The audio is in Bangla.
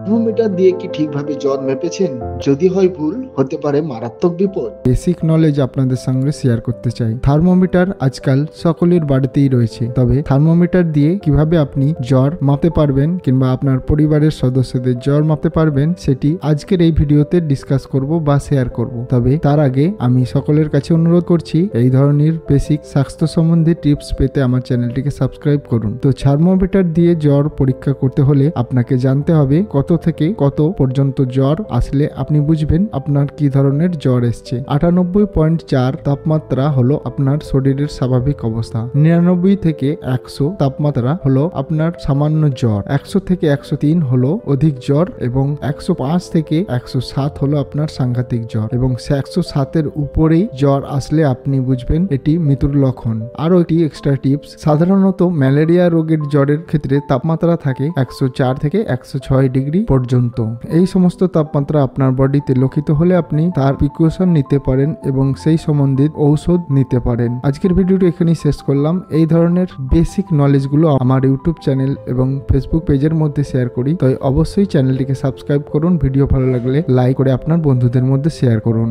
থার্মোমিটার দিয়ে কি ঠিকভাবে জ্বর মেপেছেন? যদি হয় ভুল, হতে পারে মারাত্মক বিপদ। বেসিক নলেজ আপনাদের সঙ্গে শেয়ার করতে চাই। থার্মোমিটার আজকাল সকলের বাড়িতেই রয়েছে, তবে থার্মোমিটার দিয়ে কিভাবে আপনি জ্বর মাপতে পারবেন কিংবা আপনার পরিবারের সদস্যদের জ্বর মাপতে পারবেন সেটি আজকের এই ভিডিওতে ডিসকাস করব বা শেয়ার করব। তবে তার আগে আমি সকলের কাছে অনুরোধ করছি, এই ধরনের বেসিক স্বাস্থ্য সম্বন্ধে টিপস পেতে আমার চ্যানেলটিকে সাবস্ক্রাইব করুন। তো থার্মোমিটার দিয়ে জ্বর পরীক্ষা করতে হলে আপনাকে জানতে হবে কত থেকে কত পর্যন্ত জ্বর আসলে আপনি বুঝবেন আপনার কি ধরনের জ্বর এসছে। 98.4 তাপমাত্রা হলো আপনার শরীরের স্বাভাবিক অবস্থা। 99 থেকে 100 তাপমাত্রা হলো আপনার সামান্য জ্বর। 100 থেকে 103 হলো অধিক জ্বর এবং 105 থেকে 107 হলো আপনার সাংঘাতিক জ্বর এবং 107 এর উপরেই জ্বর আসলে আপনি বুঝবেন এটি মৃত্যুর লক্ষণ। আরো একটি এক্সট্রা টিপস, সাধারণত ম্যালেরিয়া রোগের জ্বরের ক্ষেত্রে তাপমাত্রা থাকে 104 থেকে 106 ডিগ্রি পর্যন্ত। এই সমস্ত তাপমাত্রা আপনার বডিতে লক্ষিত হলে আপনি তার প্রিকশন নিতে পারেন এবং সেই সম্বন্ধিত ঔষধ নিতে পারেন। আজকের ভিডিওটি এখানেই শেষ করলাম। এই ধরনের বেসিক নলেজগুলো আমার ইউটিউব চ্যানেল এবং ফেসবুক পেজের মধ্যে শেয়ার করি, তাই অবশ্যই চ্যানেলটিকে সাবস্ক্রাইব করুন। ভিডিও ভালো লাগলে লাইক করে আপনার বন্ধুদের মধ্যে শেয়ার করুন।